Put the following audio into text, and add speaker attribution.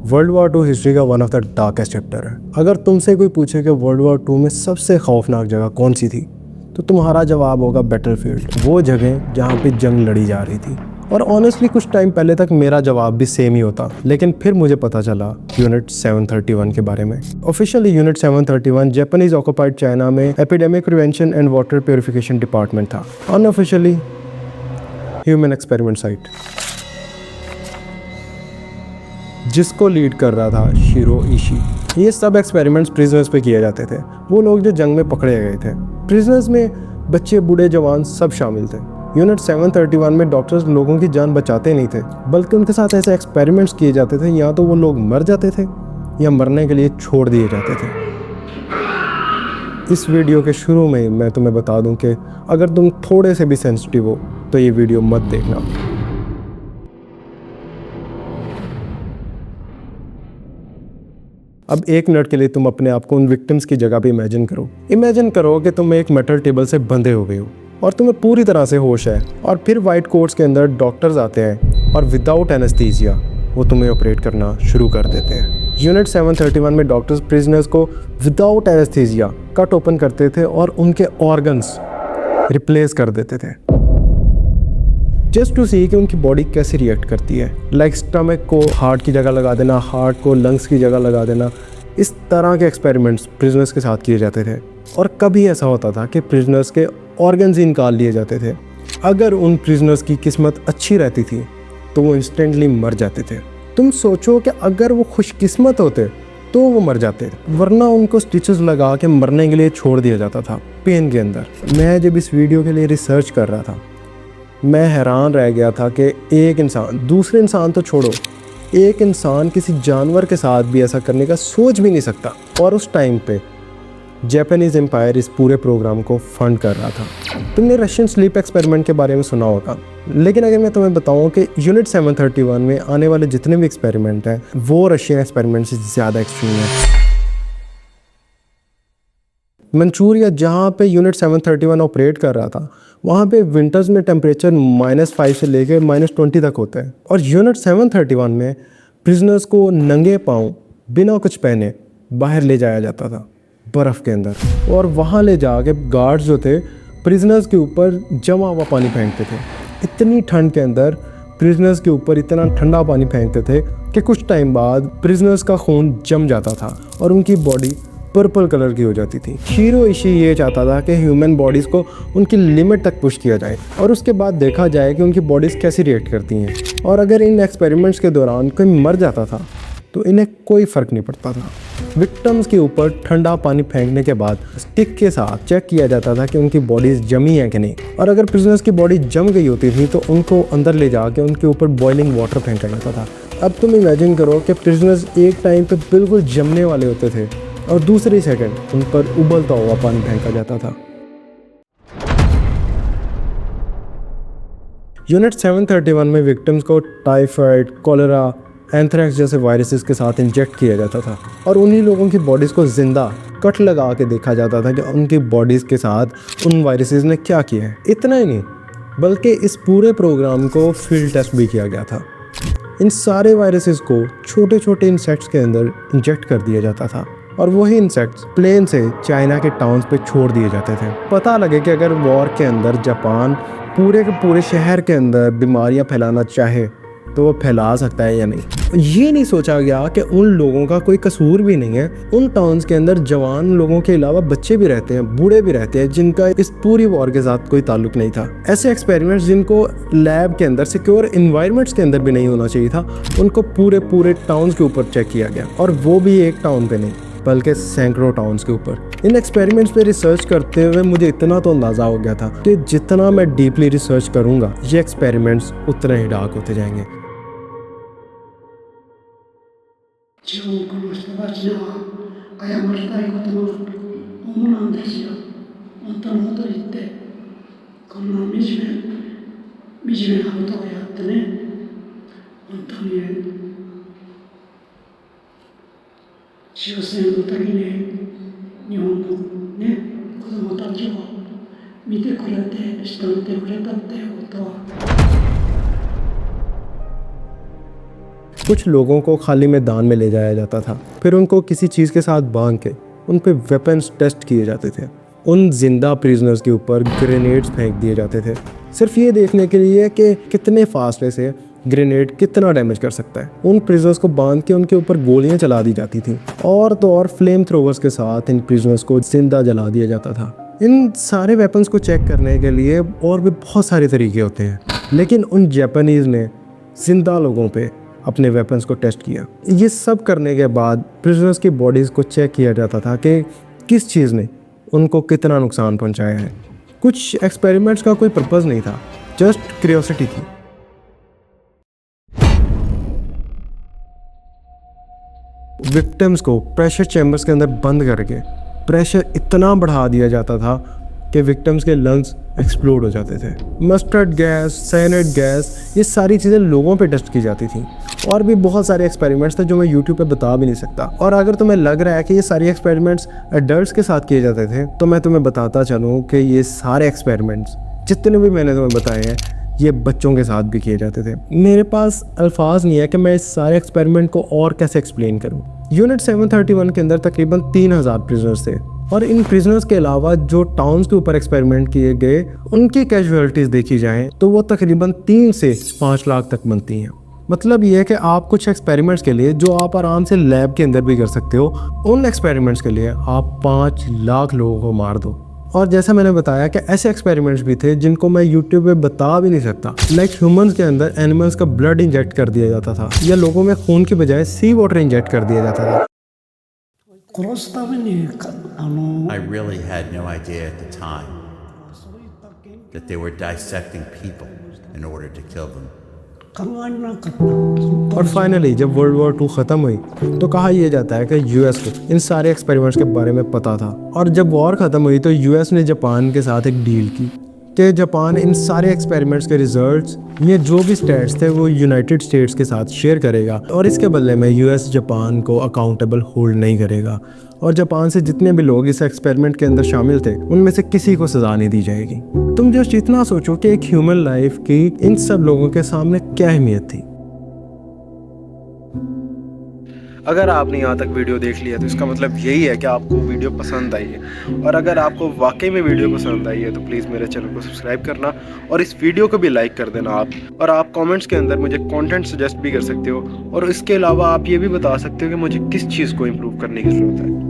Speaker 1: World war 2 history का one of the darkest chapter है। अगर तुमसे कोई पूछे कि वर्ल्ड वॉर 2 में सबसे खौफनाक जगह कौन सी थी, तो तुम्हारा जवाब होगा बैटलफील्ड, वो जगह जहाँ पे जंग लड़ी जा रही थी। और ऑनेस्टली कुछ टाइम पहले तक मेरा जवाब भी सेम ही होता, लेकिन फिर मुझे पता चला यूनिट 731 के बारे में। Officially unit 731 Japanese occupied China में epidemic prevention and water purification department था। अनऑफिशियली ह्यूमन एक्सपेरिमेंट साइट, जिसको लीड कर रहा था शिरो इशी। ये सब एक्सपेरिमेंट्स प्रिजनर्स पे किए जाते थे, वो लोग जो जंग में पकड़े गए थे। प्रिजनर्स में बच्चे, बूढ़े, जवान सब शामिल थे। यूनिट 731 में डॉक्टर्स लोगों की जान बचाते नहीं थे, बल्कि उनके साथ ऐसे एक्सपेरिमेंट्स किए जाते थे या तो वो लोग मर जाते थे या मरने के लिए छोड़ दिए जाते थे। इस वीडियो के शुरू में मैं तुम्हें बता दूं कि अगर तुम थोड़े से भी सेंसिटिव हो तो ये वीडियो मत देखना। अब 1 मिनट के लिए तुम अपने आप को उन विक्टिम्स की जगह पे इमेजिन करो। इमेजिन करो कि तुम एक मेटल टेबल से बंधे हो गए हो और तुम्हें पूरी तरह से होश है, और फिर वाइट कोट्स के अंदर डॉक्टर्स आते हैं और विदाउट एनेस्थीसिया वो तुम्हें ऑपरेट करना शुरू कर देते हैं। यूनिट 731 में डॉक्टर्स प्रिजनर्स को विदाउट एनेस्थीसिया कट ओपन करते थे और उनके ऑर्गन्स रिप्लेस कर देते थे, जस्ट टू सी कि उनकी बॉडी कैसे रिएक्ट करती है। लाइक स्टमक को हार्ट की जगह लगा देना, हार्ट को लंग्स की जगह लगा देना। इस तरह के एक्सपेरिमेंट्स प्रिजनर्स के साथ किए जाते थे। और कभी ऐसा होता था कि प्रिजनर्स के ऑर्गन्स ही निकाल लिए जाते थे। अगर उन प्रिजनर्स की किस्मत अच्छी रहती थी तो वो इंस्टेंटली मर जाते थे। तुम सोचो कि अगर वो खुशकिस्मत होते तो वो मर जाते, वरना उनको स्टिचेस लगा के मरने के लिए छोड़ दिया जाता था पेन के अंदर। मैं जब इस वीडियो के लिए रिसर्च कर रहा था, मैं हैरान रह गया था कि एक इंसान, दूसरे इंसान तो छोड़ो, एक इंसान किसी जानवर के साथ भी ऐसा करने का सोच भी नहीं सकता। और उस टाइम पे जापानीज एम्पायर इस पूरे प्रोग्राम को फंड कर रहा था। तुमने रशियन स्लीप एक्सपेरिमेंट के बारे में सुना होगा, लेकिन अगर मैं तुम्हें बताऊं कि यूनिट 731 में आने वाले जितने भी एक्सपेरिमेंट हैं वो रशियन एक्सपेरिमेंट से ज़्यादा एक्सट्रीम है। मंचूरिया, जहाँ पे यूनिट 731 ऑपरेट कर रहा था, वहाँ पे विंटर्स में टेम्परेचर -5 से लेकर -20 तक होता है। और यूनिट 731 में प्रिजनर्स को नंगे पाँव बिना कुछ पहने बाहर ले जाया जाता था बर्फ़ के अंदर, और वहाँ ले जाके गार्ड्स जो थे प्रिजनर्स के ऊपर जमा हुआ पानी फेंकते थे। इतनी ठंड के अंदर प्रिजनर्स के ऊपर इतना ठंडा पानी फेंकते थे कि कुछ टाइम बाद प्रिजनर्स का खून जम जाता था और उनकी बॉडी पर्पल कलर की हो जाती थी। शिरो इशी ये चाहता था कि ह्यूमन बॉडीज़ को उनकी लिमिट तक पुश किया जाए और उसके बाद देखा जाए कि उनकी बॉडीज़ कैसी रिएक्ट करती हैं। और अगर इन एक्सपेरिमेंट्स के दौरान कोई मर जाता था तो इन्हें कोई फ़र्क नहीं पड़ता था। विक्टिम्स के ऊपर ठंडा पानी फेंकने के बाद स्टिक के साथ चेक किया जाता था कि उनकी बॉडीज़ जमी हैं कि नहीं, और अगर प्रिजनर्स की बॉडी जम गई होती थी तो उनको अंदर ले जाके उनके ऊपर बॉइलिंग वाटर फेंका जाता था। अब तुम इमेजिन करो कि प्रिजनर्स एक टाइम पे बिल्कुल जमने वाले होते थे और दूसरे सेकंड उन पर उबलता हुआ पानी फेंका जाता था। यूनिट 731 में विक्टिम्स को टाइफाइड, कॉलेरा, एंथ्रेक्स जैसे वायरसेस के साथ इंजेक्ट किया जाता था, और उन्हीं लोगों की बॉडीज़ को जिंदा कट लगा के देखा जाता था कि उनकी बॉडीज़ के साथ उन वायरसेस ने क्या किया है। इतना ही नहीं, बल्कि इस पूरे प्रोग्राम को फील्ड टेस्ट भी किया गया था। इन सारे वायरसेस को छोटे छोटे इंसेक्ट्स के अंदर इंजेक्ट कर दिया जाता था, और वही इंसेक्ट्स प्लेन से चाइना के टाउन्स पे छोड़ दिए जाते थे। पता लगे कि अगर वॉर के अंदर जापान पूरे के पूरे शहर के अंदर बीमारियां फैलाना चाहे तो वो फैला सकता है या नहीं। ये नहीं सोचा गया कि उन लोगों का कोई कसूर भी नहीं है। उन टाउन्स के अंदर जवान लोगों के अलावा बच्चे भी रहते हैं, बूढ़े भी रहते हैं, जिनका इस पूरी वॉर के साथ कोई ताल्लुक नहीं था। ऐसे एक्सपेरिमेंट्स जिनको लैब के अंदर सिक्योर इन्वायरमेंट्स के अंदर भी नहीं होना चाहिए था, उनको पूरे पूरे टाउन्स के ऊपर चेक किया गया, और वो भी एक टाउन पे नहीं बल्कि सैकड़ों टाउन्स के ऊपर। इन एक्सपेरिमेंट्स पे रिसर्च करते हुए मुझे इतना तो अंदाज़ा हो गया था कि जितना मैं डीपली रिसर्च करूँगा ये एक्सपेरिमेंट्स उतने ही डार्क होते जाएंगे।
Speaker 2: 中国の人たちには謝りたいことの主なんですよ。本当のこと言って、こんな惨めなことをやってね、本当に終戦の時に日本のね、子供たちを見てくれて、慕ってくれたっていうことは。
Speaker 1: कुछ लोगों को खाली मैदान में ले जाया जाता था, फिर उनको किसी चीज़ के साथ बांध के उन पे वेपन्स टेस्ट किए जाते थे। उन जिंदा प्रिजनर्स के ऊपर ग्रेनेड्स फेंक दिए जाते थे, सिर्फ ये देखने के लिए कि कितने फासले से ग्रेनेड कितना डैमेज कर सकता है। उन प्रिजनर्स को बांध के उनके ऊपर गोलियां चला दी जाती थी और तो और फ्लेम थ्रोवर्स के साथ इन प्रिजनर्स को जिंदा जला दिया जाता था। इन सारे वेपन्स को चेक करने के लिए और भी बहुत सारे तरीके होते हैं, लेकिन उन जापानीज़ ने जिंदा लोगों पे अपने वेपन्स को टेस्ट किया। ये सब करने के बाद प्रिजनर्स की बॉडीज़ को चेक किया जाता था कि किस चीज़ ने उनको कितना नुकसान पहुंचाया है। कुछ एक्सपेरिमेंट्स का कोई पर्पज़ नहीं था, जस्ट क्यूरियोसिटी थी। विक्टिम्स को प्रेशर चैम्बर्स के अंदर बंद करके प्रेशर इतना बढ़ा दिया जाता था कि विक्टिम्स के लंग्स एक्सप्लोड हो जाते थे। मस्टर्ड गैस, साइनाइड गैस, ये सारी चीज़ें लोगों पे टेस्ट की जाती थी। और भी बहुत सारे एक्सपेरिमेंट्स थे जो मैं यूट्यूब पे बता भी नहीं सकता। और अगर तुम्हें लग रहा है कि ये सारे एक्सपेरिमेंट्स एडल्ट्स के साथ किए जाते थे, तो मैं तुम्हें बताता चलूँ कि ये सारे एक्सपेरिमेंट्स जितने भी मैंने तुम्हें बताए हैं, ये बच्चों के साथ भी किए जाते थे। मेरे पास अल्फाज नहीं है कि मैं इस सारे एक्सपेरिमेंट को और कैसे एक्सप्लेन करूँ। यूनिट 731 के अंदर तकरीबन 3000 प्रिजनर्स थे, और इन प्रिजनर्स के अलावा जो टाउन्स के ऊपर एक्सपेरिमेंट किए गए उनकी कैजुअलिटीज़ देखी जाएं तो वो तकरीबन 3 से 5 लाख तक बनती हैं। मतलब ये है कि आप कुछ एक्सपेरिमेंट्स के लिए जो आप आराम से लैब के अंदर भी कर सकते हो, उन एक्सपेरिमेंट्स के लिए आप 5 लाख लोगों को मार दो। और जैसा मैंने बताया कि ऐसे एक्सपेरिमेंट्स भी थे जिनको मैं यूट्यूब पे बता भी नहीं सकता। लाइक ह्यूमंस के अंदर एनिमल्स का ब्लड इंजेक्ट कर दिया जाता था, या लोगों में खून की बजाय सी वाटर इंजेक्ट कर दिया जाता था।
Speaker 3: I really had no idea at the time that they were dissecting people in order to kill them.
Speaker 1: और फाइनली जब वर्ल्ड वॉर 2 ख़त्म हुई तो कहा यह जाता है कि यूएस को इन सारे एक्सपेरिमेंट्स के बारे में पता था। और जब वॉर ख़त्म हुई तो यूएस ने जापान के साथ एक डील की कि जापान इन सारे एक्सपेरिमेंट्स के रिजल्ट्स, ये जो भी स्टेट्स थे वो यूनाइटेड स्टेट्स के साथ शेयर करेगा, और इसके बदले में यूएस जापान को अकाउंटेबल होल्ड नहीं करेगा। और जापान से जितने भी लोग इस एक्सपेरिमेंट के अंदर शामिल थे उनमें से किसी को सज़ा नहीं दी जाएगी। तुम जस्ट इतना सोचो कि एक ह्यूमन लाइफ की इन सब लोगों के सामने क्या अहमियत थी। अगर आपने यहाँ तक वीडियो देख लिया तो इसका मतलब यही है कि आपको वीडियो पसंद आई है। और अगर आपको वाकई में वीडियो पसंद आई है तो प्लीज़ मेरे चैनल को सब्सक्राइब करना और इस वीडियो को भी लाइक कर देना आप। और आप कमेंट्स के अंदर मुझे कंटेंट सजेस्ट भी कर सकते हो, और इसके अलावा आप ये भी बता सकते हो कि मुझे किस चीज़ को इम्प्रूव करने की ज़रूरत है।